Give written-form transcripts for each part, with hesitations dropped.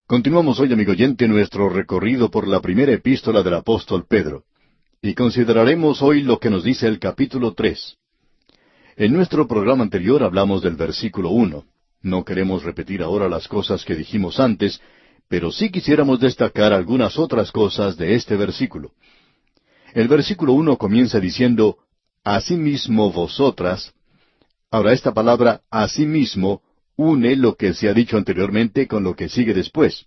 Continuamos hoy, amigo oyente, nuestro recorrido por la primera epístola del apóstol Pedro. Y consideraremos hoy lo que nos dice el capítulo 3. En nuestro programa anterior hablamos del versículo 1. No queremos repetir ahora las cosas que dijimos antes, pero sí quisiéramos destacar algunas otras cosas de este versículo. El versículo 1 comienza diciendo, Asimismo vosotras. Ahora esta palabra asimismo une lo que se ha dicho anteriormente con lo que sigue después.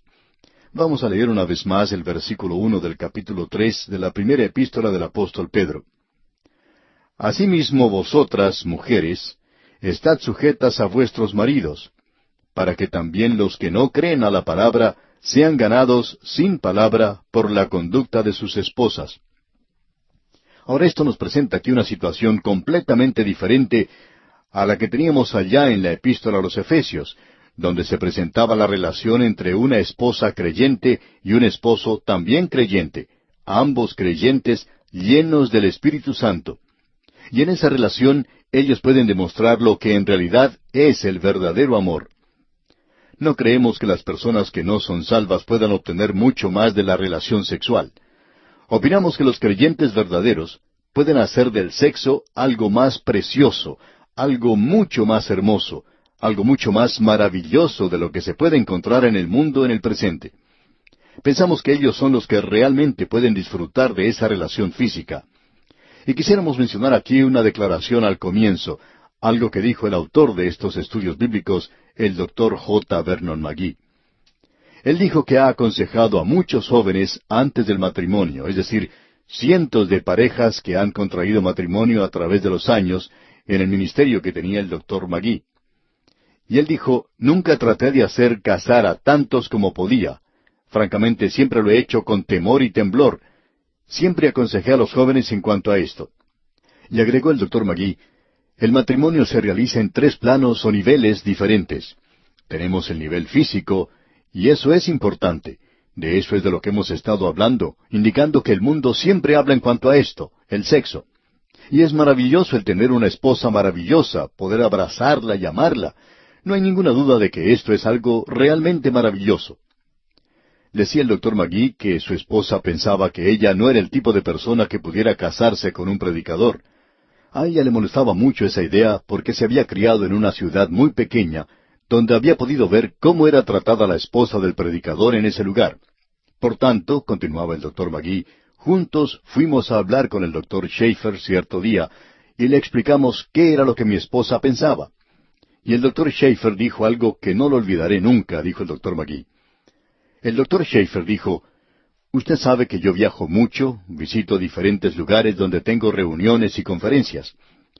Vamos a leer una vez más el versículo 1 del capítulo 3 de la primera epístola del apóstol Pedro. Asimismo vosotras, mujeres, estad sujetas a vuestros maridos, para que también los que no creen a la palabra sean ganados sin palabra por la conducta de sus esposas. Ahora esto nos presenta aquí una situación completamente diferente a la que teníamos allá en la epístola a los Efesios, donde se presentaba la relación entre una esposa creyente y un esposo también creyente, ambos creyentes llenos del Espíritu Santo. Y en esa relación ellos pueden demostrar lo que en realidad es el verdadero amor. No creemos que las personas que no son salvas puedan obtener mucho más de la relación sexual. Opinamos que los creyentes verdaderos pueden hacer del sexo algo más precioso, algo mucho más hermoso, algo mucho más maravilloso de lo que se puede encontrar en el mundo en el presente. Pensamos que ellos son los que realmente pueden disfrutar de esa relación física. Y quisiéramos mencionar aquí una declaración al comienzo, algo que dijo el autor de estos estudios bíblicos, el Dr. J. Vernon McGee. Él dijo que ha aconsejado a muchos jóvenes antes del matrimonio, es decir, cientos de parejas que han contraído matrimonio a través de los años, en el ministerio que tenía el Dr. McGee. Y él dijo, nunca traté de hacer casar a tantos como podía. Francamente, siempre lo he hecho con temor y temblor. Siempre aconsejé a los jóvenes en cuanto a esto. Y agregó el Dr. McGee, el matrimonio se realiza en 3 planos o niveles diferentes. Tenemos el nivel físico, y eso es importante. De eso es de lo que hemos estado hablando, indicando que el mundo siempre habla en cuanto a esto, el sexo. Y es maravilloso el tener una esposa maravillosa, poder abrazarla y amarla. No hay ninguna duda de que esto es algo realmente maravilloso. Decía el Dr. McGee que su esposa pensaba que ella no era el tipo de persona que pudiera casarse con un predicador. A ella le molestaba mucho esa idea porque se había criado en una ciudad muy pequeña, donde había podido ver cómo era tratada la esposa del predicador en ese lugar. Por tanto, continuaba el Dr. McGee, juntos fuimos a hablar con el Dr. Schaeffer cierto día, y le explicamos qué era lo que mi esposa pensaba. Y el Dr. Schaeffer dijo algo que no lo olvidaré nunca, dijo el Dr. McGee. El Dr. Schaeffer dijo, usted sabe que yo viajo mucho, visito diferentes lugares donde tengo reuniones y conferencias.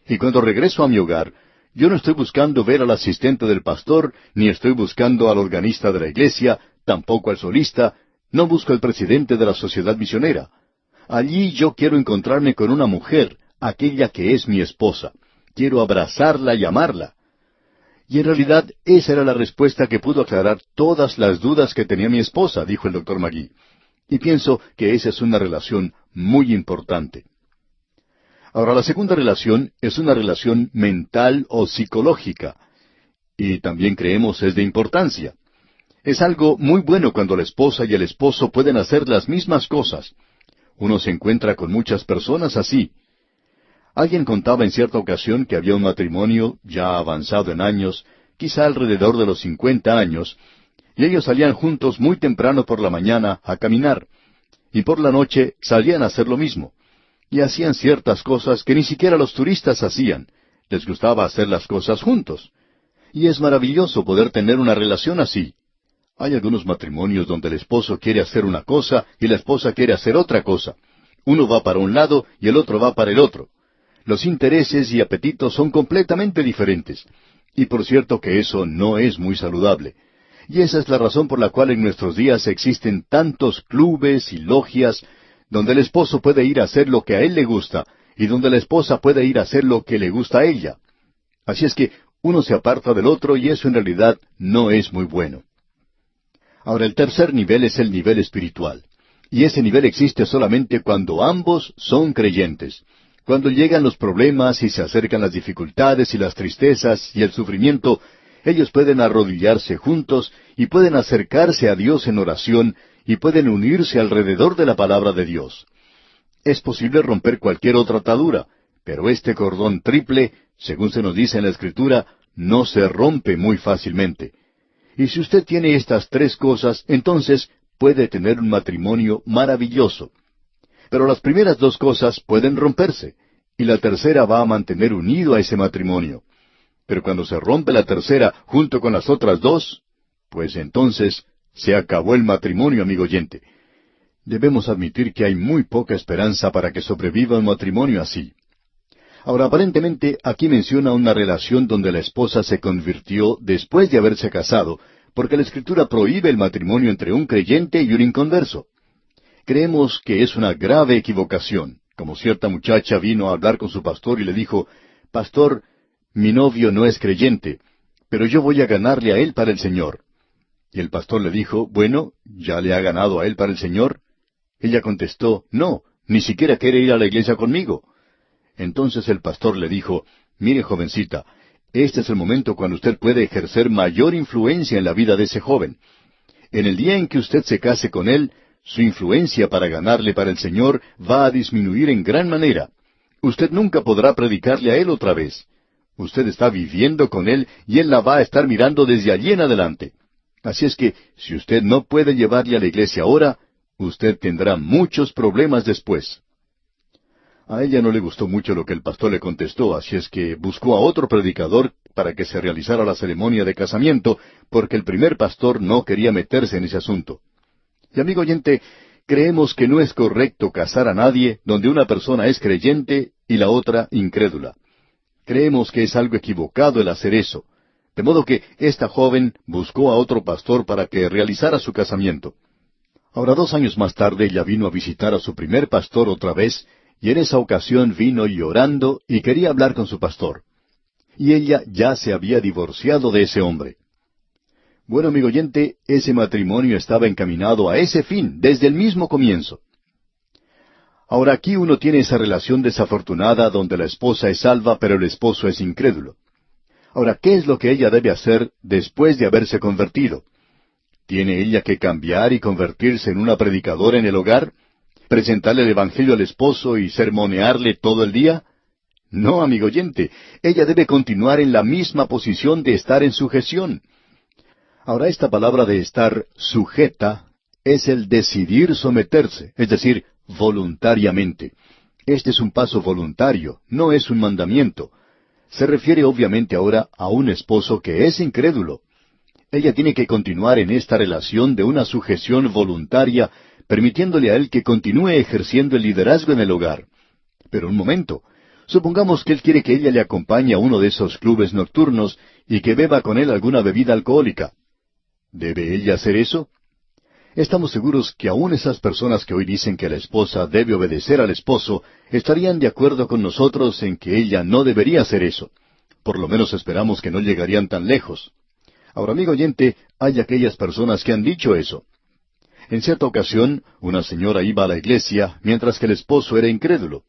Y cuando regreso a mi hogar, yo no estoy buscando ver al asistente del pastor, ni estoy buscando al organista de la iglesia, tampoco al solista, no busco al presidente de la sociedad misionera. Allí yo quiero encontrarme con una mujer, aquella que es mi esposa. Quiero abrazarla y amarla. Y en realidad esa era la respuesta que pudo aclarar todas las dudas que tenía mi esposa, dijo el Dr. McGee. Y pienso que esa es una relación muy importante. Ahora, la segunda relación es una relación mental o psicológica. Y también creemos es de importancia. Es algo muy bueno cuando la esposa y el esposo pueden hacer las mismas cosas. Uno se encuentra con muchas personas así. Alguien contaba en cierta ocasión que había un matrimonio ya avanzado en años, quizá alrededor de los 50 años, y ellos salían juntos muy temprano por la mañana a caminar, y por la noche salían a hacer lo mismo, y hacían ciertas cosas que ni siquiera los turistas hacían. Les gustaba hacer las cosas juntos. Y es maravilloso poder tener una relación así. Hay algunos matrimonios donde el esposo quiere hacer una cosa y la esposa quiere hacer otra cosa. Uno va para un lado y el otro va para el otro. Los intereses y apetitos son completamente diferentes. Y por cierto que eso no es muy saludable. Y esa es la razón por la cual en nuestros días existen tantos clubes y logias donde el esposo puede ir a hacer lo que a él le gusta y donde la esposa puede ir a hacer lo que le gusta a ella. Así es que uno se aparta del otro y eso en realidad no es muy bueno. Ahora, el tercer nivel es el nivel espiritual. Y ese nivel existe solamente cuando ambos son creyentes. Cuando llegan los problemas y se acercan las dificultades y las tristezas y el sufrimiento, Ellos pueden arrodillarse juntos y pueden acercarse a Dios en oración y pueden unirse alrededor de la palabra de Dios. Es posible romper cualquier otra atadura, pero este cordón triple, según se nos dice en la Escritura, no se rompe muy fácilmente. Y si usted tiene estas tres cosas, entonces puede tener un matrimonio maravilloso. Pero las primeras dos cosas pueden romperse, y la tercera va a mantener unido a ese matrimonio. Pero cuando se rompe la tercera junto con las otras dos, pues entonces se acabó el matrimonio, amigo oyente. Debemos admitir que hay muy poca esperanza para que sobreviva un matrimonio así. Ahora, aparentemente, aquí menciona una relación donde la esposa se convirtió después de haberse casado, porque la Escritura prohíbe el matrimonio entre un creyente y un inconverso. Creemos que es una grave equivocación, como cierta muchacha vino a hablar con su pastor y le dijo, «Pastor, mi novio no es creyente, pero yo voy a ganarle a él para el Señor». Y el pastor le dijo, «Bueno, ¿ya le ha ganado a él para el Señor?» Ella contestó, «No, ni siquiera quiere ir a la iglesia conmigo». Entonces el pastor le dijo, «Mire, jovencita, este es el momento cuando usted puede ejercer mayor influencia en la vida de ese joven. En el día en que usted se case con él, su influencia para ganarle para el Señor va a disminuir en gran manera. Usted nunca podrá predicarle a él otra vez. Usted está viviendo con él y él la va a estar mirando desde allí en adelante. Así es que, si usted no puede llevarle a la iglesia ahora, usted tendrá muchos problemas después». A ella no le gustó mucho lo que el pastor le contestó, así es que buscó a otro predicador para que se realizara la ceremonia de casamiento, porque el primer pastor no quería meterse en ese asunto. Y amigo oyente, creemos que no es correcto casar a nadie donde una persona es creyente y la otra incrédula. Creemos que es algo equivocado el hacer eso. De modo que esta joven buscó a otro pastor para que realizara su casamiento. Ahora, 2 años más tarde, ella vino a visitar a su primer pastor otra vez, y en esa ocasión vino llorando y quería hablar con su pastor. Y ella ya se había divorciado de ese hombre. Bueno, amigo oyente, ese matrimonio estaba encaminado a ese fin desde el mismo comienzo. Ahora aquí uno tiene esa relación desafortunada donde la esposa es salva pero el esposo es incrédulo. Ahora, ¿qué es lo que ella debe hacer después de haberse convertido? ¿Tiene ella que cambiar y convertirse en una predicadora en el hogar? ¿Presentarle el Evangelio al esposo y sermonearle todo el día? No, amigo oyente, ella debe continuar en la misma posición de estar en sujeción. Ahora, esta palabra de estar sujeta es el decidir someterse, es decir, voluntariamente. Este es un paso voluntario, no es un mandamiento. Se refiere obviamente ahora a un esposo que es incrédulo. Ella tiene que continuar en esta relación de una sujeción voluntaria, permitiéndole a él que continúe ejerciendo el liderazgo en el hogar. Pero un momento, supongamos que él quiere que ella le acompañe a uno de esos clubes nocturnos y que beba con él alguna bebida alcohólica. ¿Debe ella hacer eso? Estamos seguros que aún esas personas que hoy dicen que la esposa debe obedecer al esposo estarían de acuerdo con nosotros en que ella no debería hacer eso. Por lo menos esperamos que no llegarían tan lejos. Ahora, amigo oyente, hay aquellas personas que han dicho eso. En cierta ocasión, una señora iba a la iglesia mientras que el esposo era incrédulo.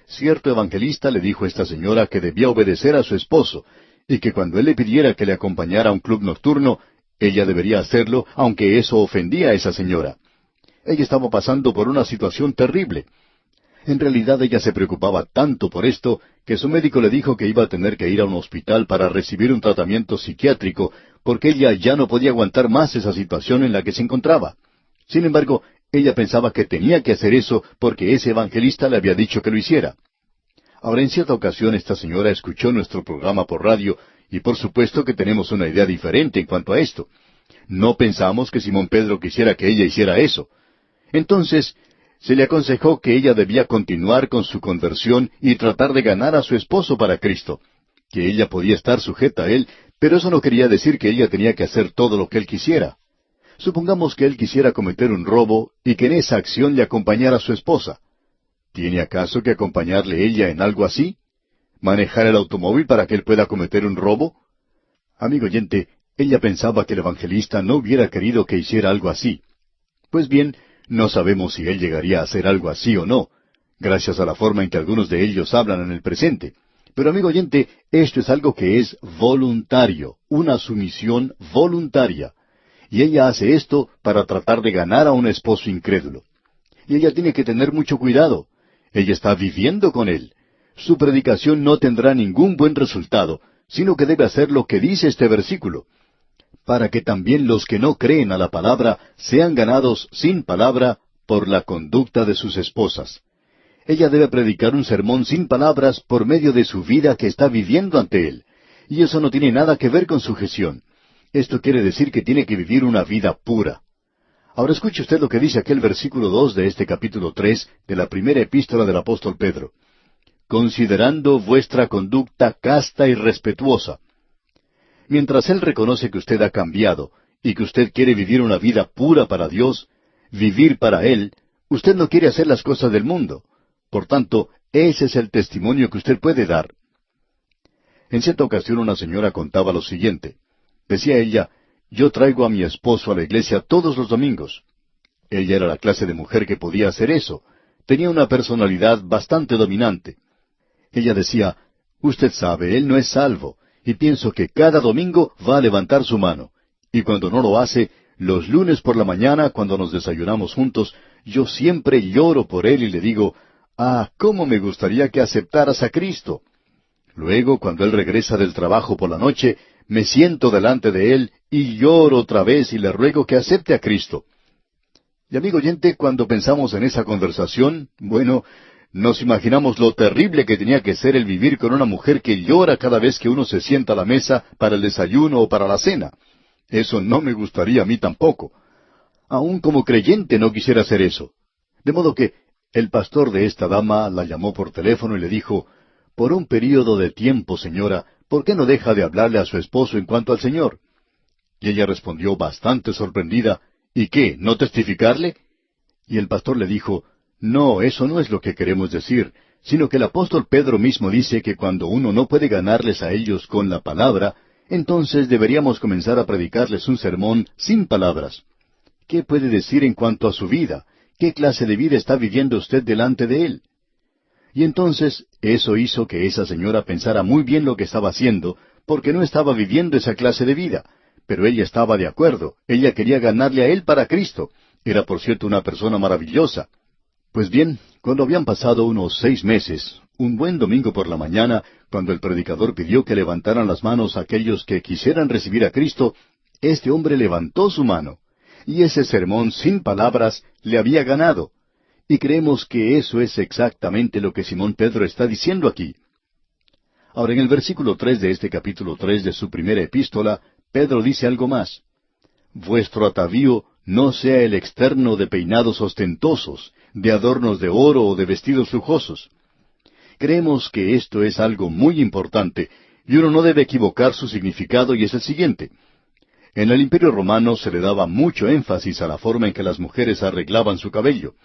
Cierto evangelista le dijo a esta señora que debía obedecer a su esposo y que cuando él le pidiera que le acompañara a un club nocturno, ella debería hacerlo, aunque eso ofendía a esa señora. Ella estaba pasando por una situación terrible. En realidad ella se preocupaba tanto por esto que su médico le dijo que iba a tener que ir a un hospital para recibir un tratamiento psiquiátrico, porque ella ya no podía aguantar más esa situación en la que se encontraba. Sin embargo, ella pensaba que tenía que hacer eso porque ese evangelista le había dicho que lo hiciera. Ahora, en cierta ocasión esta señora escuchó nuestro programa por radio y por supuesto que tenemos una idea diferente en cuanto a esto. No pensamos que Simón Pedro quisiera que ella hiciera eso. Entonces, se le aconsejó que ella debía continuar con su conversión y tratar de ganar a su esposo para Cristo, que ella podía estar sujeta a él, pero eso no quería decir que ella tenía que hacer todo lo que él quisiera. Supongamos que él quisiera cometer un robo y que en esa acción le acompañara a su esposa. ¿Tiene acaso que acompañarle ella en algo así? ¿Manejar el automóvil para que él pueda cometer un robo? Amigo oyente, ella pensaba que el evangelista no hubiera querido que hiciera algo así. Pues bien, no sabemos si él llegaría a hacer algo así o no, gracias a la forma en que algunos de ellos hablan en el presente. Pero amigo oyente, esto es algo que es voluntario, una sumisión voluntaria. Y ella hace esto para tratar de ganar a un esposo incrédulo. Y ella tiene que tener mucho cuidado. Ella está viviendo con él. Su predicación no tendrá ningún buen resultado, sino que debe hacer lo que dice este versículo, para que también los que no creen a la palabra sean ganados sin palabra por la conducta de sus esposas. Ella debe predicar un sermón sin palabras por medio de su vida que está viviendo ante él. Y eso no tiene nada que ver con sujeción. Esto quiere decir que tiene que vivir una vida pura. Ahora escuche usted lo que dice aquel versículo 2 de este capítulo 3 de la primera epístola del apóstol Pedro. Considerando vuestra conducta casta y respetuosa. Mientras él reconoce que usted ha cambiado y que usted quiere vivir una vida pura para Dios, vivir para Él, usted no quiere hacer las cosas del mundo. Por tanto, ese es el testimonio que usted puede dar. En cierta ocasión una señora contaba lo siguiente. Decía ella, yo traigo a mi esposo a la iglesia todos los domingos. Ella era la clase de mujer que podía hacer eso. Tenía una personalidad bastante dominante. Ella decía, usted sabe, él no es salvo, y pienso que cada domingo va a levantar su mano. Y cuando no lo hace, los lunes por la mañana, cuando nos desayunamos juntos, yo siempre lloro por él y le digo, cómo me gustaría que aceptaras a Cristo. Luego, cuando él regresa del trabajo por la noche, me siento delante de él y lloro otra vez y le ruego que acepte a Cristo. Y amigo oyente, cuando pensamos en esa conversación, bueno, nos imaginamos lo terrible que tenía que ser el vivir con una mujer que llora cada vez que uno se sienta a la mesa para el desayuno o para la cena. Eso no me gustaría a mí tampoco. Aún como creyente no quisiera hacer eso. De modo que el pastor de esta dama la llamó por teléfono y le dijo, por un período de tiempo, señora, ¿por qué no deja de hablarle a su esposo en cuanto al Señor? Y ella respondió bastante sorprendida, ¿y qué, no testificarle? Y el pastor le dijo, no, eso no es lo que queremos decir, sino que el apóstol Pedro mismo dice que cuando uno no puede ganarles a ellos con la palabra, entonces deberíamos comenzar a predicarles un sermón sin palabras. ¿Qué puede decir en cuanto a su vida? ¿Qué clase de vida está viviendo usted delante de él? Y entonces eso hizo que esa señora pensara muy bien lo que estaba haciendo, porque no estaba viviendo esa clase de vida. Pero ella estaba de acuerdo, ella quería ganarle a él para Cristo. Era por cierto una persona maravillosa. Pues bien, cuando habían pasado unos 6 meses, un buen domingo por la mañana, cuando el predicador pidió que levantaran las manos a aquellos que quisieran recibir a Cristo, este hombre levantó su mano. Y ese sermón sin palabras le había ganado. Y creemos que eso es exactamente lo que Simón Pedro está diciendo aquí. Ahora, en el versículo 3 de este capítulo 3 de su primera epístola, Pedro dice algo más. Vuestro atavío no sea el externo de peinados ostentosos, de adornos de oro o de vestidos lujosos. Creemos que esto es algo muy importante, y uno no debe equivocar su significado, y es el siguiente. En el Imperio Romano se le daba mucho énfasis a la forma en que las mujeres arreglaban su cabello.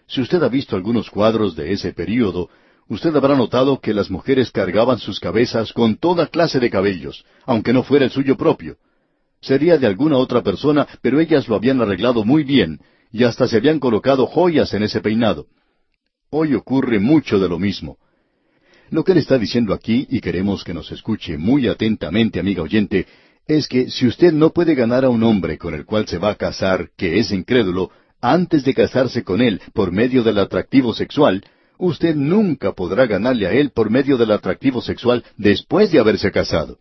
Si usted ha visto algunos cuadros de ese período, usted habrá notado que las mujeres cargaban sus cabezas con toda clase de cabellos, aunque no fuera el suyo propio. Sería de alguna otra persona, pero ellas lo habían arreglado muy bien, y hasta se habían colocado joyas en ese peinado. Hoy ocurre mucho de lo mismo. Lo que él está diciendo aquí, y queremos que nos escuche muy atentamente, amiga oyente, es que si usted no puede ganar a un hombre con el cual se va a casar, que es incrédulo, antes de casarse con él por medio del atractivo sexual, usted nunca podrá ganarle a él por medio del atractivo sexual después de haberse casado.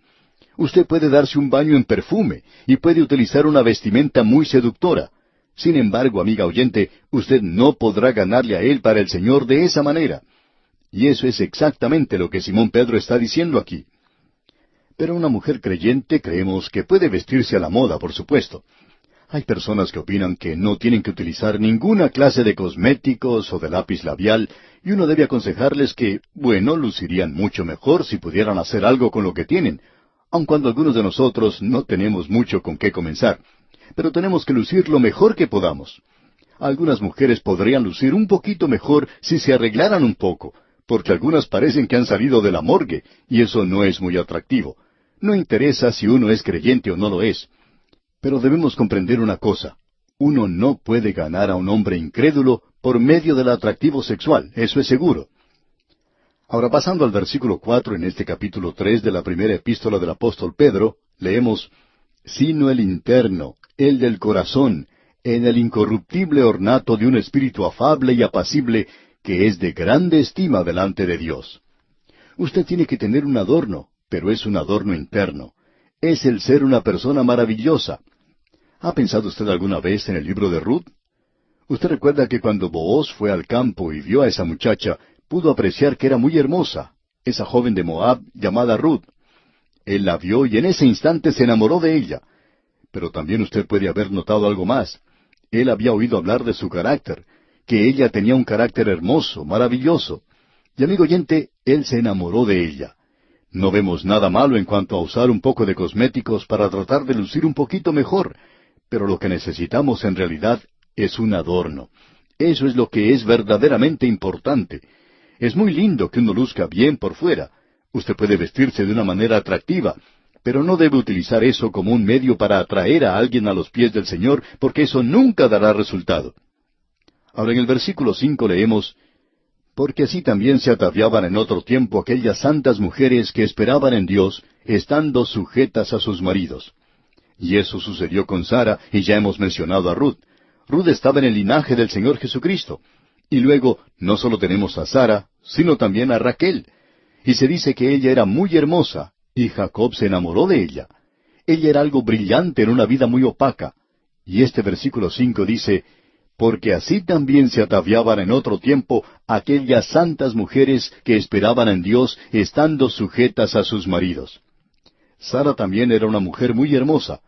Usted puede darse un baño en perfume y puede utilizar una vestimenta muy seductora. Sin embargo, amiga oyente, usted no podrá ganarle a él para el Señor de esa manera. Y eso es exactamente lo que Simón Pedro está diciendo aquí. Pero una mujer creyente creemos que puede vestirse a la moda, por supuesto. Hay personas que opinan que no tienen que utilizar ninguna clase de cosméticos o de lápiz labial, y uno debe aconsejarles que, bueno, lucirían mucho mejor si pudieran hacer algo con lo que tienen, aun cuando algunos de nosotros no tenemos mucho con qué comenzar. Pero tenemos que lucir lo mejor que podamos. Algunas mujeres podrían lucir un poquito mejor si se arreglaran un poco, porque algunas parecen que han salido de la morgue, y eso no es muy atractivo. No interesa si uno es creyente o no lo es. Pero debemos comprender una cosa. Uno no puede ganar a un hombre incrédulo por medio del atractivo sexual, eso es seguro. Ahora, pasando al versículo 4 en este capítulo 3 de la primera epístola del apóstol Pedro, leemos: sino el interno, el del corazón, en el incorruptible ornato de un espíritu afable y apacible, que es de grande estima delante de Dios. Usted tiene que tener un adorno, pero es un adorno interno. Es el ser una persona maravillosa. ¿Ha pensado usted alguna vez en el libro de Ruth? Usted recuerda que cuando Booz fue al campo y vio a esa muchacha, pudo apreciar que era muy hermosa, esa joven de Moab llamada Ruth. Él la vio y en ese instante se enamoró de ella. Pero también usted puede haber notado algo más. Él había oído hablar de su carácter, que ella tenía un carácter hermoso, maravilloso. Y amigo oyente, él se enamoró de ella. No vemos nada malo en cuanto a usar un poco de cosméticos para tratar de lucir un poquito mejor, pero lo que necesitamos en realidad es un adorno. Eso es lo que es verdaderamente importante. Es muy lindo que uno luzca bien por fuera. Usted puede vestirse de una manera atractiva, pero no debe utilizar eso como un medio para atraer a alguien a los pies del Señor, porque eso nunca dará resultado. Ahora en el versículo 5 leemos: porque así también se ataviaban en otro tiempo aquellas santas mujeres que esperaban en Dios, estando sujetas a sus maridos. Y eso sucedió con Sara, y ya hemos mencionado a Ruth. Ruth estaba en el linaje del Señor Jesucristo. Y luego, no solo tenemos a Sara, sino también a Raquel. Y se dice que ella era muy hermosa, y Jacob se enamoró de ella. Ella era algo brillante en una vida muy opaca. Y este versículo 5 dice: porque así también se ataviaban en otro tiempo aquellas santas mujeres que esperaban en Dios, estando sujetas a sus maridos. Sara también era una mujer muy hermosa.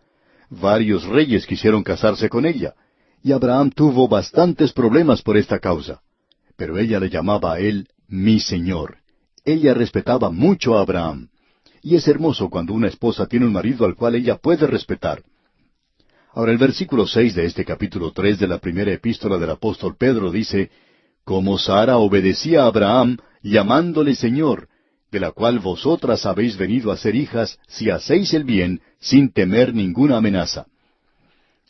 Varios reyes quisieron casarse con ella, y Abraham tuvo bastantes problemas por esta causa. Pero ella le llamaba a él mi señor. Ella respetaba mucho a Abraham. Y es hermoso cuando una esposa tiene un marido al cual ella puede respetar. Ahora el versículo 6 de este capítulo 3 de la primera epístola del apóstol Pedro dice: como Sara obedecía a Abraham, llamándole Señor, de la cual vosotras habéis venido a ser hijas, si hacéis el bien, sin temer ninguna amenaza.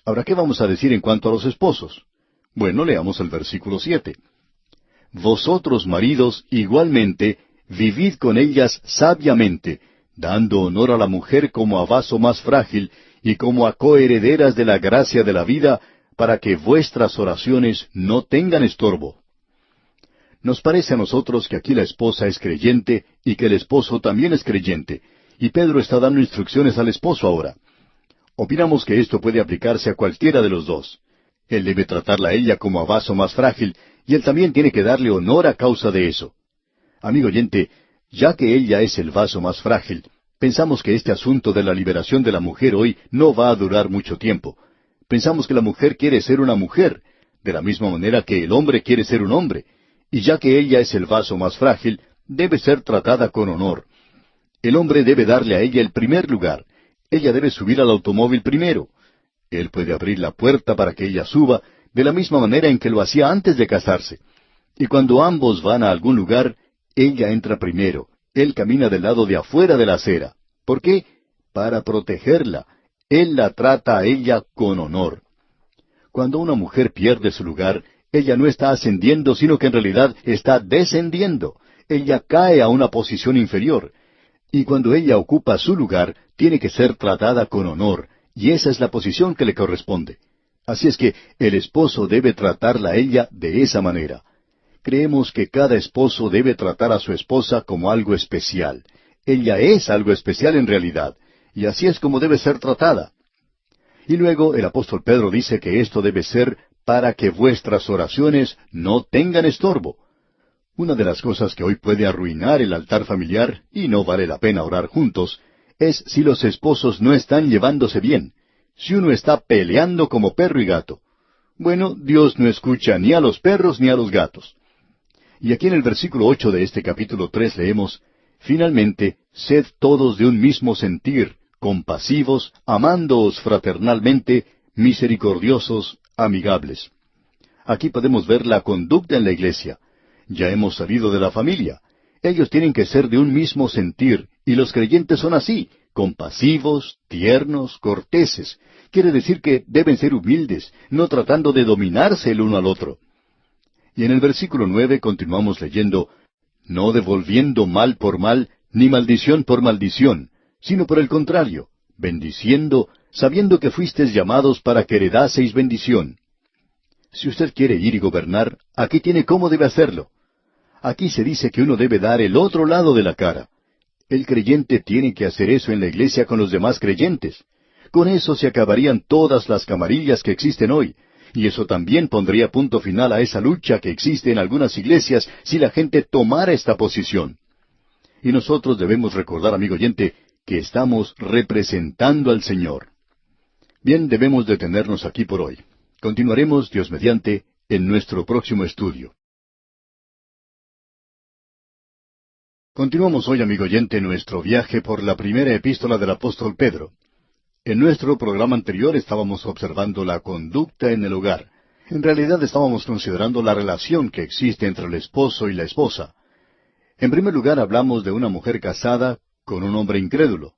Ahora, ¿qué vamos a decir en cuanto a los esposos? Bueno, leamos el versículo 7. Vosotros, maridos, igualmente, vivid con ellas sabiamente, dando honor a la mujer como a vaso más frágil, y como a coherederas de la gracia de la vida, para que vuestras oraciones no tengan estorbo. Nos parece a nosotros que aquí la esposa es creyente y que el esposo también es creyente, y Pedro está dando instrucciones al esposo ahora. Opinamos que esto puede aplicarse a cualquiera de los dos. Él debe tratarla a ella como a vaso más frágil, y él también tiene que darle honor a causa de eso. Amigo oyente, ya que ella es el vaso más frágil, pensamos que este asunto de la liberación de la mujer hoy no va a durar mucho tiempo. Pensamos que la mujer quiere ser una mujer, de la misma manera que el hombre quiere ser un hombre, y ya que ella es el vaso más frágil, debe ser tratada con honor. El hombre debe darle a ella el primer lugar. Ella debe subir al automóvil primero. Él puede abrir la puerta para que ella suba, de la misma manera en que lo hacía antes de casarse. Y cuando ambos van a algún lugar, ella entra primero. Él camina del lado de afuera de la acera. ¿Por qué? Para protegerla. Él la trata a ella con honor. Cuando una mujer pierde su lugar, ella no está ascendiendo, sino que en realidad está descendiendo. Ella cae a una posición inferior. Y cuando ella ocupa su lugar, tiene que ser tratada con honor, y esa es la posición que le corresponde. Así es que el esposo debe tratarla a ella de esa manera. Creemos que cada esposo debe tratar a su esposa como algo especial. Ella es algo especial en realidad, y así es como debe ser tratada. Y luego el apóstol Pedro dice que esto debe ser para que vuestras oraciones no tengan estorbo. Una de las cosas que hoy puede arruinar el altar familiar, y no vale la pena orar juntos, es si los esposos no están llevándose bien, si uno está peleando como perro y gato. Bueno, Dios no escucha ni a los perros ni a los gatos. Y aquí en el versículo 8 de este capítulo 3 leemos: finalmente, sed todos de un mismo sentir, compasivos, amándoos fraternalmente, misericordiosos, amigables. Aquí podemos ver la conducta en la iglesia. Ya hemos salido de la familia. Ellos tienen que ser de un mismo sentir, y los creyentes son así, compasivos, tiernos, corteses. Quiere decir que deben ser humildes, no tratando de dominarse el uno al otro. Y en el versículo 9 continuamos leyendo: no devolviendo mal por mal, ni maldición por maldición, sino por el contrario, bendiciendo, sabiendo que fuisteis llamados para que heredaseis bendición. Si usted quiere ir y gobernar, aquí tiene cómo debe hacerlo. Aquí se dice que uno debe dar el otro lado de la cara. El creyente tiene que hacer eso en la iglesia con los demás creyentes. Con eso se acabarían todas las camarillas que existen hoy, y eso también pondría punto final a esa lucha que existe en algunas iglesias si la gente tomara esta posición. Y nosotros debemos recordar, amigo oyente, que estamos representando al Señor. Bien, debemos detenernos aquí por hoy. Continuaremos, Dios mediante, en nuestro próximo estudio. Continuamos hoy, amigo oyente, nuestro viaje por la primera epístola del apóstol Pedro. En nuestro programa anterior estábamos observando la conducta en el hogar. En realidad estábamos considerando la relación que existe entre el esposo y la esposa. En primer lugar hablamos de una mujer casada con un hombre incrédulo.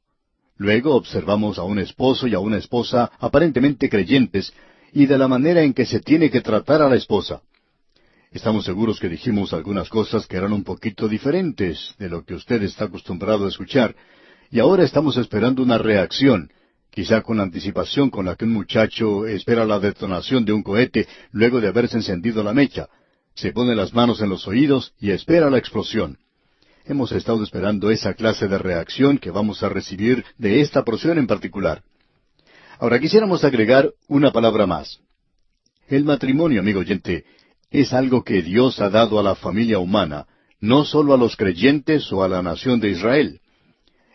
Luego observamos a un esposo y a una esposa aparentemente creyentes y de la manera en que se tiene que tratar a la esposa. Estamos seguros que dijimos algunas cosas que eran un poquito diferentes de lo que usted está acostumbrado a escuchar, y ahora estamos esperando una reacción, quizá con la anticipación con la que un muchacho espera la detonación de un cohete luego de haberse encendido la mecha. Se pone las manos en los oídos y espera la explosión. Hemos estado esperando esa clase de reacción que vamos a recibir de esta porción en particular. Ahora quisiéramos agregar una palabra más. El matrimonio, amigo oyente, es algo que Dios ha dado a la familia humana, no solo a los creyentes o a la nación de Israel.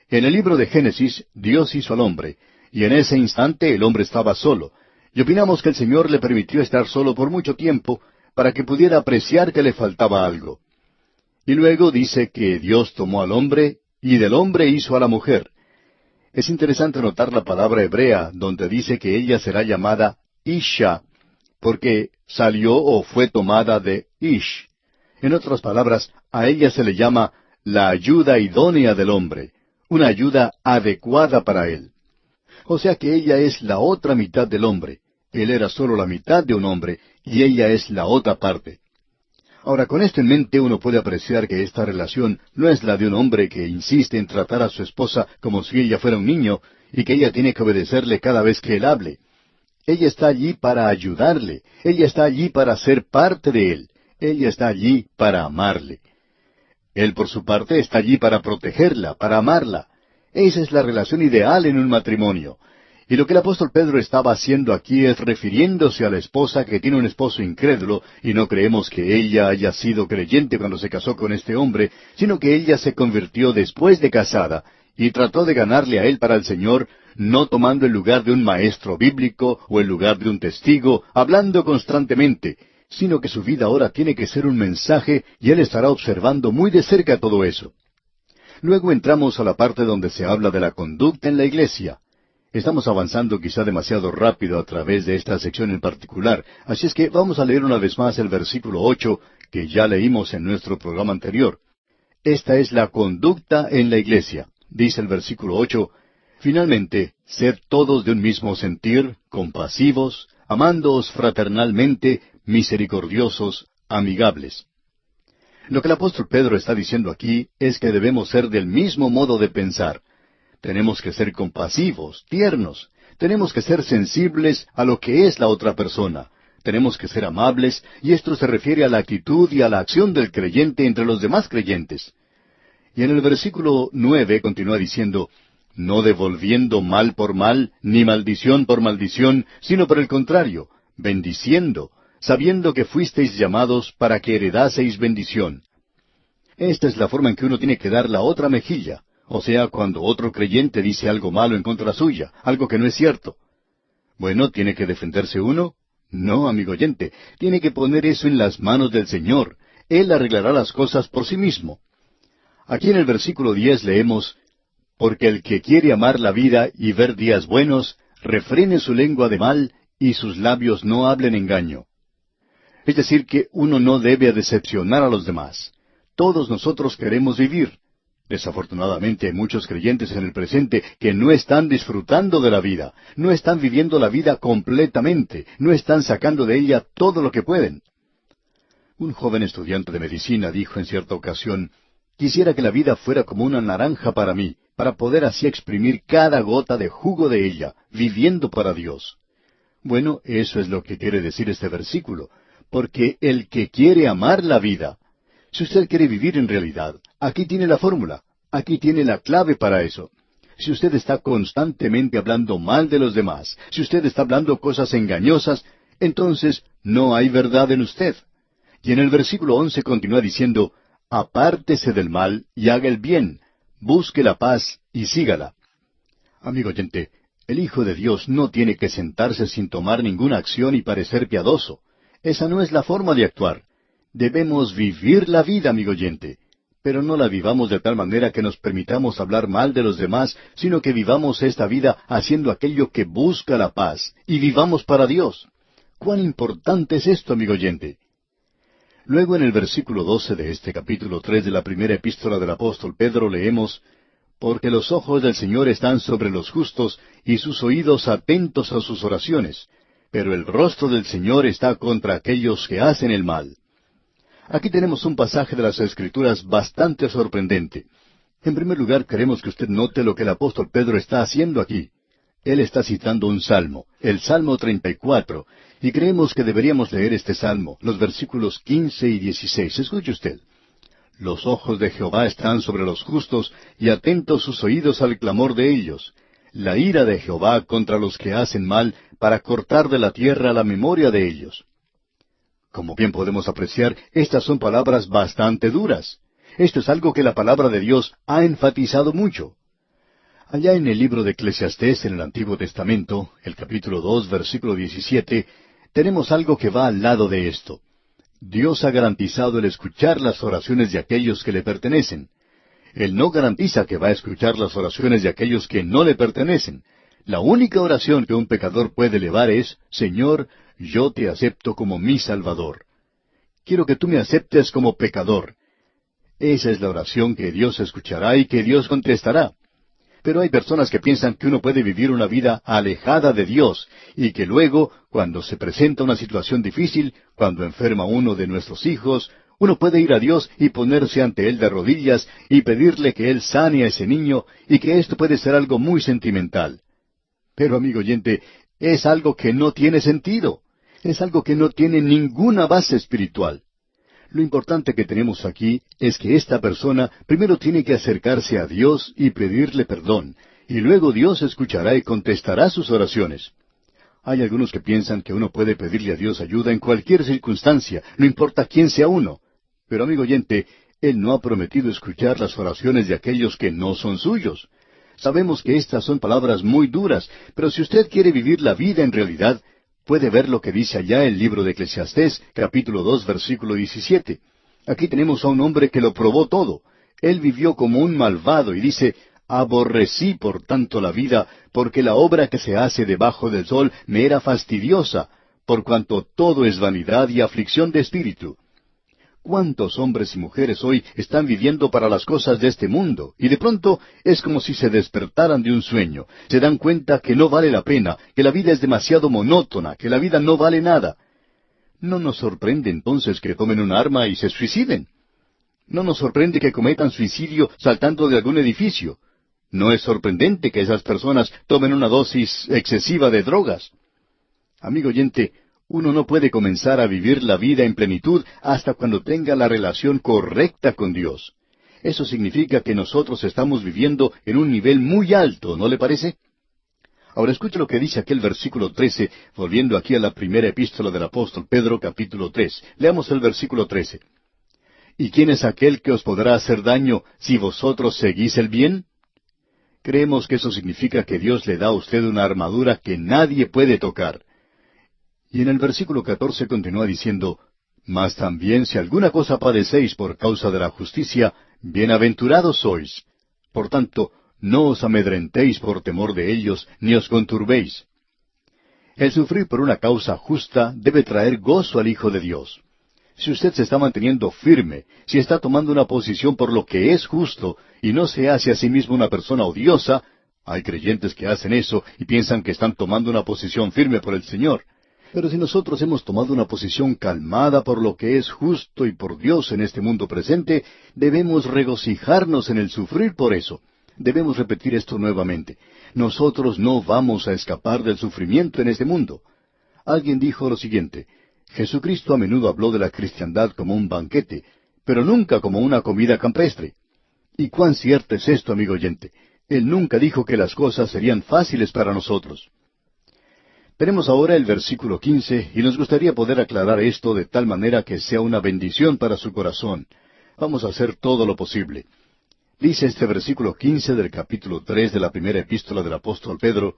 En el libro de Génesis, Dios hizo al hombre, y en ese instante el hombre estaba solo, y opinamos que el Señor le permitió estar solo por mucho tiempo para que pudiera apreciar que le faltaba algo. Y luego dice que Dios tomó al hombre, y del hombre hizo a la mujer. Es interesante notar la palabra hebrea, donde dice que ella será llamada Isha, porque salió o fue tomada de Ish. En otras palabras, a ella se le llama la ayuda idónea del hombre, una ayuda adecuada para él. O sea que ella es la otra mitad del hombre. Él era solo la mitad de un hombre, y ella es la otra parte. Ahora, con esto en mente uno puede apreciar que esta relación no es la de un hombre que insiste en tratar a su esposa como si ella fuera un niño, y que ella tiene que obedecerle cada vez que él hable. Ella está allí para ayudarle. Ella está allí para ser parte de él. Ella está allí para amarle. Él, por su parte, está allí para protegerla, para amarla. Esa es la relación ideal en un matrimonio. Y lo que el apóstol Pedro estaba haciendo aquí es refiriéndose a la esposa que tiene un esposo incrédulo, y no creemos que ella haya sido creyente cuando se casó con este hombre, sino que ella se convirtió después de casada, y trató de ganarle a él para el Señor, no tomando el lugar de un maestro bíblico o el lugar de un testigo, hablando constantemente, sino que su vida ahora tiene que ser un mensaje y él estará observando muy de cerca todo eso. Luego entramos a la parte donde se habla de la conducta en la iglesia. Estamos avanzando quizá demasiado rápido a través de esta sección en particular, así es que vamos a leer una vez más el versículo 8 que ya leímos en nuestro programa anterior. Esta es la conducta en la iglesia. Dice el versículo 8, finalmente, sed todos de un mismo sentir, compasivos, amándoos fraternalmente, misericordiosos, amigables. Lo que el apóstol Pedro está diciendo aquí es que debemos ser del mismo modo de pensar. Tenemos que ser compasivos, tiernos. Tenemos que ser sensibles a lo que es la otra persona. Tenemos que ser amables, y esto se refiere a la actitud y a la acción del creyente entre los demás creyentes. Y en el versículo 9 continúa diciendo, no devolviendo mal por mal, ni maldición por maldición, sino por el contrario, bendiciendo, sabiendo que fuisteis llamados para que heredaseis bendición. Esta es la forma en que uno tiene que dar la otra mejilla, o sea, cuando otro creyente dice algo malo en contra suya, algo que no es cierto. Bueno, ¿tiene que defenderse uno? No, amigo oyente, tiene que poner eso en las manos del Señor. Él arreglará las cosas por sí mismo. Aquí en el versículo 10 leemos, porque el que quiere amar la vida y ver días buenos, refrene su lengua de mal y sus labios no hablen engaño. Es decir, que uno no debe decepcionar a los demás. Todos nosotros queremos vivir. Desafortunadamente hay muchos creyentes en el presente que no están disfrutando de la vida, no están viviendo la vida completamente, no están sacando de ella todo lo que pueden. Un joven estudiante de medicina dijo en cierta ocasión, Quisiera que la vida fuera como una naranja para mí, para poder así exprimir cada gota de jugo de ella, viviendo para Dios. Bueno, eso es lo que quiere decir este versículo, porque el que quiere amar la vida, si usted quiere vivir en realidad, aquí tiene la fórmula, aquí tiene la clave para eso. Si usted está constantemente hablando mal de los demás, si usted está hablando cosas engañosas, entonces no hay verdad en usted. Y en el versículo 11 continúa diciendo, apártese del mal y haga el bien, busque la paz y sígala. Amigo oyente, el Hijo de Dios no tiene que sentarse sin tomar ninguna acción y parecer piadoso. Esa no es la forma de actuar. Debemos vivir la vida, amigo oyente. Pero no la vivamos de tal manera que nos permitamos hablar mal de los demás, sino que vivamos esta vida haciendo aquello que busca la paz, y vivamos para Dios. ¿Cuán importante es esto, amigo oyente? Luego en el versículo 12 de este capítulo 3 de la primera epístola del apóstol Pedro leemos, porque los ojos del Señor están sobre los justos, y sus oídos atentos a sus oraciones, pero el rostro del Señor está contra aquellos que hacen el mal. Aquí tenemos un pasaje de las Escrituras bastante sorprendente. En primer lugar, queremos que usted note lo que el apóstol Pedro está haciendo aquí. Él está citando un salmo, el Salmo 34, y creemos que deberíamos leer este salmo, los versículos 15 y 16. Escuche usted. Los ojos de Jehová están sobre los justos, y atentos sus oídos al clamor de ellos. La ira de Jehová contra los que hacen mal, para cortar de la tierra la memoria de ellos. Como bien podemos apreciar, estas son palabras bastante duras. Esto es algo que la palabra de Dios ha enfatizado mucho. Allá en el libro de Eclesiastés en el Antiguo Testamento, el capítulo 2, versículo 17, tenemos algo que va al lado de esto. Dios ha garantizado el escuchar las oraciones de aquellos que le pertenecen. Él no garantiza que va a escuchar las oraciones de aquellos que no le pertenecen. La única oración que un pecador puede elevar es, Señor, yo te acepto como mi Salvador. Quiero que tú me aceptes como pecador. Esa es la oración que Dios escuchará y que Dios contestará. Pero hay personas que piensan que uno puede vivir una vida alejada de Dios y que luego, cuando se presenta una situación difícil, cuando enferma uno de nuestros hijos, uno puede ir a Dios y ponerse ante Él de rodillas y pedirle que Él sane a ese niño y que esto puede ser algo muy sentimental. Pero, amigo oyente, es algo que no tiene sentido. Es algo que no tiene ninguna base espiritual. Lo importante que tenemos aquí es que esta persona primero tiene que acercarse a Dios y pedirle perdón, y luego Dios escuchará y contestará sus oraciones. Hay algunos que piensan que uno puede pedirle a Dios ayuda en cualquier circunstancia, no importa quién sea uno. Pero, amigo oyente, Él no ha prometido escuchar las oraciones de aquellos que no son suyos. Sabemos que estas son palabras muy duras, pero si usted quiere vivir la vida en realidad, puede ver lo que dice allá el libro de Eclesiastés, capítulo 2, versículo 17. Aquí tenemos a un hombre que lo probó todo. Él vivió como un malvado y dice, aborrecí por tanto la vida, porque la obra que se hace debajo del sol me era fastidiosa, por cuanto todo es vanidad y aflicción de espíritu. ¿Cuántos hombres y mujeres hoy están viviendo para las cosas de este mundo? Y de pronto es como si se despertaran de un sueño. Se dan cuenta que no vale la pena, que la vida es demasiado monótona, que la vida no vale nada. No nos sorprende entonces que tomen un arma y se suiciden. No nos sorprende que cometan suicidio saltando de algún edificio. No es sorprendente que esas personas tomen una dosis excesiva de drogas. Amigo oyente, uno no puede comenzar a vivir la vida en plenitud hasta cuando tenga la relación correcta con Dios. Eso significa que nosotros estamos viviendo en un nivel muy alto, ¿no le parece? Ahora escuche lo que dice aquel versículo 13, volviendo aquí a la primera epístola del apóstol Pedro, capítulo 3. Leamos el versículo 13. ¿Y quién es aquel que os podrá hacer daño si vosotros seguís el bien? Creemos que eso significa que Dios le da a usted una armadura que nadie puede tocar. Y en el versículo 14 continúa diciendo, mas también si alguna cosa padecéis por causa de la justicia, bienaventurados sois. Por tanto, no os amedrentéis por temor de ellos, ni os conturbéis. El sufrir por una causa justa debe traer gozo al Hijo de Dios. Si usted se está manteniendo firme, si está tomando una posición por lo que es justo, y no se hace a sí mismo una persona odiosa, hay creyentes que hacen eso y piensan que están tomando una posición firme por el Señor. Pero si nosotros hemos tomado una posición calmada por lo que es justo y por Dios en este mundo presente, debemos regocijarnos en el sufrir por eso. Debemos repetir esto nuevamente. Nosotros no vamos a escapar del sufrimiento en este mundo. Alguien dijo lo siguiente: Jesucristo a menudo habló de la cristiandad como un banquete, pero nunca como una comida campestre. ¿Y cuán cierto es esto, amigo oyente? Él nunca dijo que las cosas serían fáciles para nosotros. Veremos ahora el versículo 15, y nos gustaría poder aclarar esto de tal manera que sea una bendición para su corazón. Vamos a hacer todo lo posible. Dice este versículo 15 del capítulo 3 de la primera epístola del apóstol Pedro: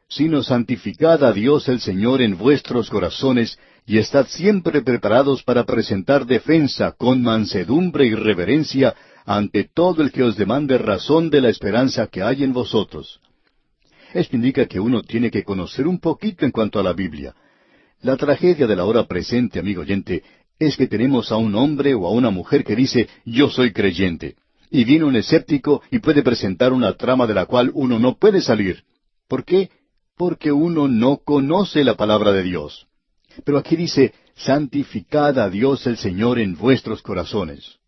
sino santificad a Dios el Señor en vuestros corazones, y estad siempre preparados para presentar defensa con mansedumbre y reverencia ante todo el que os demande razón de la esperanza que hay en vosotros. Esto indica que uno tiene que conocer un poquito en cuanto a la Biblia. La tragedia de la hora presente, amigo oyente, es que tenemos a un hombre o a una mujer que dice: yo soy creyente. Y viene un escéptico y puede presentar una trama de la cual uno no puede salir. ¿Por qué? Porque uno no conoce la palabra de Dios. Pero aquí dice: santificad a Dios el Señor en vuestros corazones.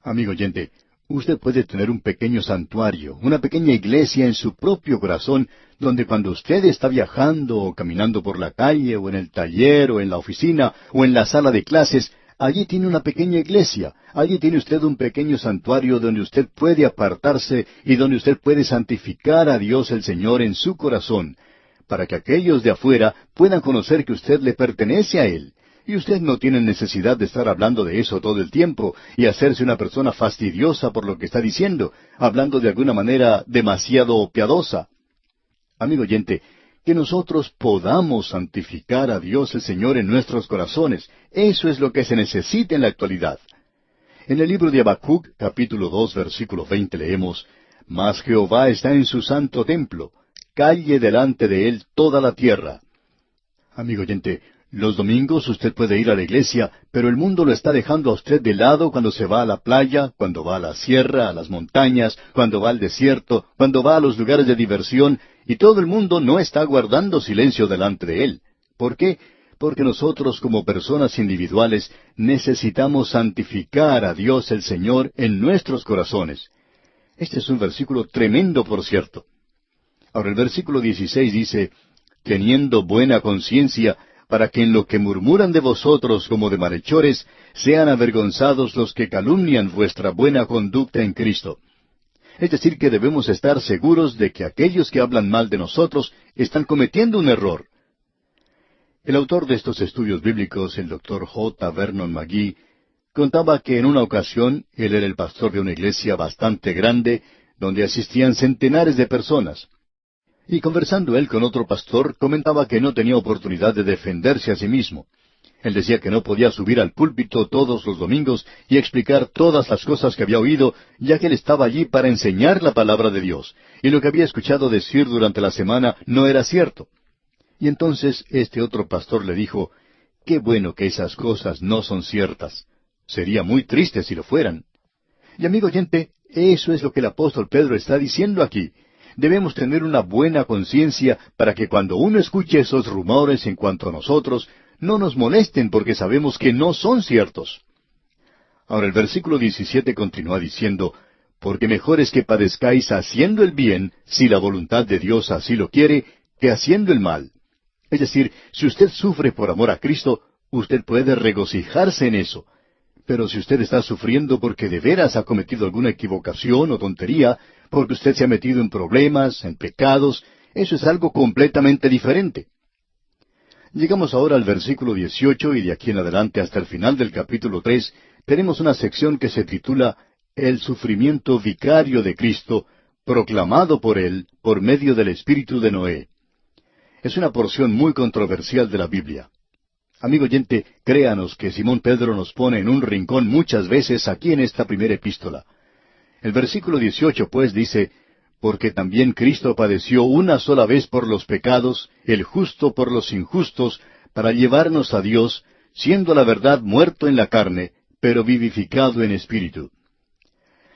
Amigo oyente, usted puede tener un pequeño santuario, una pequeña iglesia en su propio corazón, donde cuando usted está viajando o caminando por la calle o en el taller o en la oficina o en la sala de clases, allí tiene una pequeña iglesia, allí tiene usted un pequeño santuario donde usted puede apartarse y donde usted puede santificar a Dios el Señor en su corazón, para que aquellos de afuera puedan conocer que usted le pertenece a Él. Y usted no tiene necesidad de estar hablando de eso todo el tiempo y hacerse una persona fastidiosa por lo que está diciendo, hablando de alguna manera demasiado piadosa. Amigo oyente, que nosotros podamos santificar a Dios el Señor en nuestros corazones, eso es lo que se necesita en la actualidad. En el libro de Habacuc, capítulo 2, versículo 20, leemos: mas Jehová está en su santo templo, calle delante de él toda la tierra. Amigo oyente, los domingos usted puede ir a la iglesia, pero el mundo lo está dejando a usted de lado cuando se va a la playa, cuando va a la sierra, a las montañas, cuando va al desierto, cuando va a los lugares de diversión, y todo el mundo no está guardando silencio delante de él. ¿Por qué? Porque nosotros como personas individuales necesitamos santificar a Dios el Señor en nuestros corazones. Este es un versículo tremendo, por cierto. Ahora el versículo 16 dice: teniendo buena conciencia, para que en lo que murmuran de vosotros como de malhechores, sean avergonzados los que calumnian vuestra buena conducta en Cristo. Es decir, que debemos estar seguros de que aquellos que hablan mal de nosotros están cometiendo un error. El autor de estos estudios bíblicos, el Dr. J. Vernon McGee, contaba que en una ocasión él era el pastor de una iglesia bastante grande, donde asistían centenares de personas. Y conversando él con otro pastor, comentaba que no tenía oportunidad de defenderse a sí mismo. Él decía que no podía subir al púlpito todos los domingos y explicar todas las cosas que había oído, ya que él estaba allí para enseñar la palabra de Dios, y lo que había escuchado decir durante la semana no era cierto. Y entonces este otro pastor le dijo: qué bueno que esas cosas no son ciertas. Sería muy triste si lo fueran. Y amigo oyente, eso es lo que el apóstol Pedro está diciendo aquí. Debemos tener una buena conciencia para que cuando uno escuche esos rumores en cuanto a nosotros, no nos molesten porque sabemos que no son ciertos. Ahora el versículo 17 continúa diciendo: porque mejor es que padezcáis haciendo el bien, si la voluntad de Dios así lo quiere, que haciendo el mal. Es decir, si usted sufre por amor a Cristo, usted puede regocijarse en eso. Pero si usted está sufriendo porque de veras ha cometido alguna equivocación o tontería, porque usted se ha metido en problemas, en pecados, eso es algo completamente diferente. Llegamos ahora al versículo 18 y de aquí en adelante hasta el final del capítulo 3, tenemos una sección que se titula El sufrimiento vicario de Cristo, proclamado por Él por medio del espíritu de Noé. Es una porción muy controversial de la Biblia. Amigo oyente, créanos que Simón Pedro nos pone en un rincón muchas veces aquí en esta primera epístola. El versículo 18, pues, dice: porque también Cristo padeció una sola vez por los pecados, el justo por los injustos, para llevarnos a Dios, siendo la verdad muerto en la carne, pero vivificado en espíritu.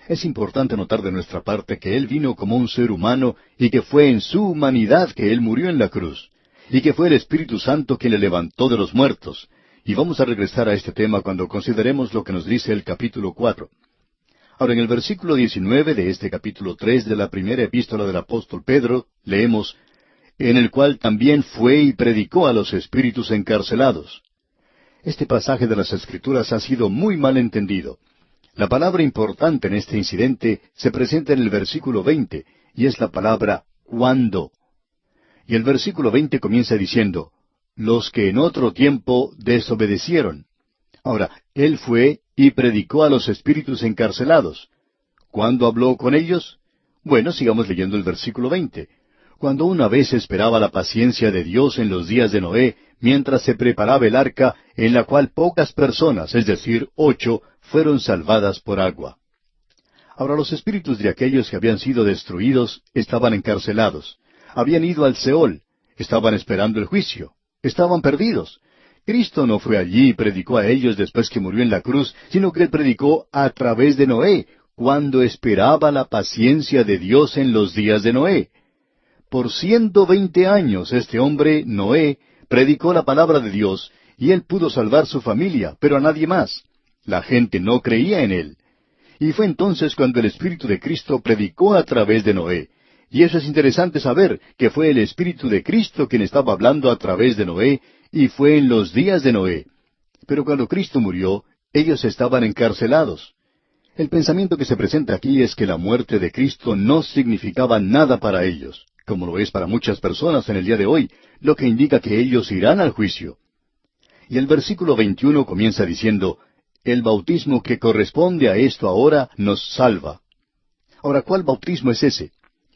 Es importante notar de nuestra parte que Él vino como un ser humano y que fue en su humanidad que Él murió en la cruz. y que fue el Espíritu Santo quien le levantó de los muertos. Y vamos a regresar a este tema cuando consideremos lo que nos dice el capítulo 4. Ahora, en el versículo 19 de este capítulo 3 de la primera epístola del apóstol Pedro, leemos, en el cual también fue y predicó a los espíritus encarcelados. Este pasaje de las Escrituras ha sido muy mal entendido. La palabra importante en este incidente se presenta en el versículo 20, y es la palabra cuando. Y el versículo 20 comienza diciendo, los que en otro tiempo desobedecieron. Ahora, él fue y predicó a los espíritus encarcelados. ¿Cuándo habló con ellos? Bueno, sigamos leyendo el versículo 20. Cuando una vez esperaba la paciencia de Dios en los días de Noé, mientras se preparaba el arca, en la cual pocas personas, es decir, 8, fueron salvadas por agua. Ahora los espíritus de aquellos que habían sido destruidos estaban encarcelados. Habían ido al Seol, estaban esperando el juicio, estaban perdidos. Cristo no fue allí y predicó a ellos después que murió en la cruz, sino que Él predicó a través de Noé, cuando esperaba la paciencia de Dios en los días de Noé. Por 120 años este hombre, Noé, predicó la palabra de Dios, y él pudo salvar su familia, pero a nadie más. La gente no creía en él. Y fue entonces cuando el Espíritu de Cristo predicó a través de Noé. Y eso es interesante saber, que fue el Espíritu de Cristo quien estaba hablando a través de Noé, y fue en los días de Noé. Pero cuando Cristo murió, ellos estaban encarcelados. El pensamiento que se presenta aquí es que la muerte de Cristo no significaba nada para ellos, como lo es para muchas personas en el día de hoy, lo que indica que ellos irán al juicio. Y el versículo 21 comienza diciendo, el bautismo que corresponde a esto ahora nos salva. Ahora, ¿cuál bautismo es ese?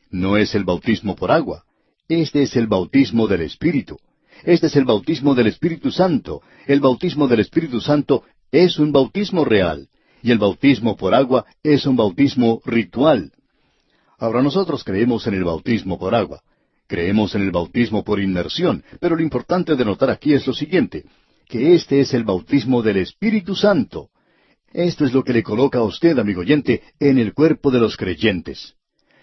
No es el bautismo por agua. Este es el bautismo del Espíritu. Este es el bautismo del Espíritu Santo. El bautismo del Espíritu Santo es un bautismo real. Y el bautismo por agua es un bautismo ritual. Ahora nosotros creemos en el bautismo por agua. Creemos en el bautismo por inmersión. Pero lo importante de notar aquí es lo siguiente, que este es el bautismo del Espíritu Santo. Esto es lo que le coloca a usted, amigo oyente, en el cuerpo de los creyentes.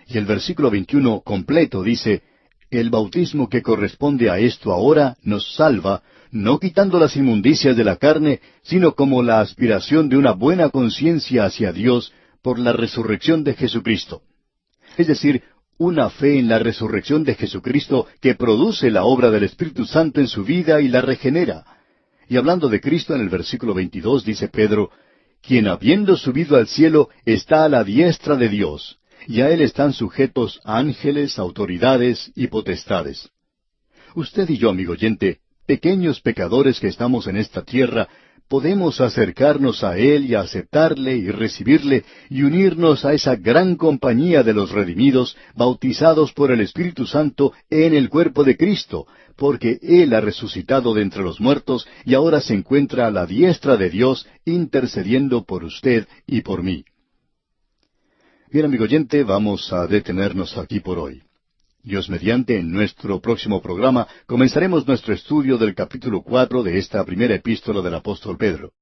Y el versículo 21 completo dice, el bautismo que corresponde a esto ahora nos salva, no quitando las inmundicias de la carne, sino como la aspiración de una buena conciencia hacia Dios por la resurrección de Jesucristo. Es decir, una fe en la resurrección de Jesucristo que produce la obra del Espíritu Santo en su vida y la regenera. Y hablando de Cristo en el versículo 22 dice Pedro, quien habiendo subido al cielo está a la diestra de Dios, y a Él están sujetos ángeles, autoridades y potestades. Usted y yo, amigo oyente, pequeños pecadores que estamos en esta tierra, podemos acercarnos a Él y aceptarle y recibirle y unirnos a esa gran compañía de los redimidos, bautizados por el Espíritu Santo en el cuerpo de Cristo, porque Él ha resucitado de entre los muertos y ahora se encuentra a la diestra de Dios intercediendo por usted y por mí. Bien, amigo oyente, vamos a detenernos aquí por hoy. Dios mediante, en nuestro próximo programa comenzaremos nuestro estudio del capítulo 4 de esta primera epístola del apóstol Pedro.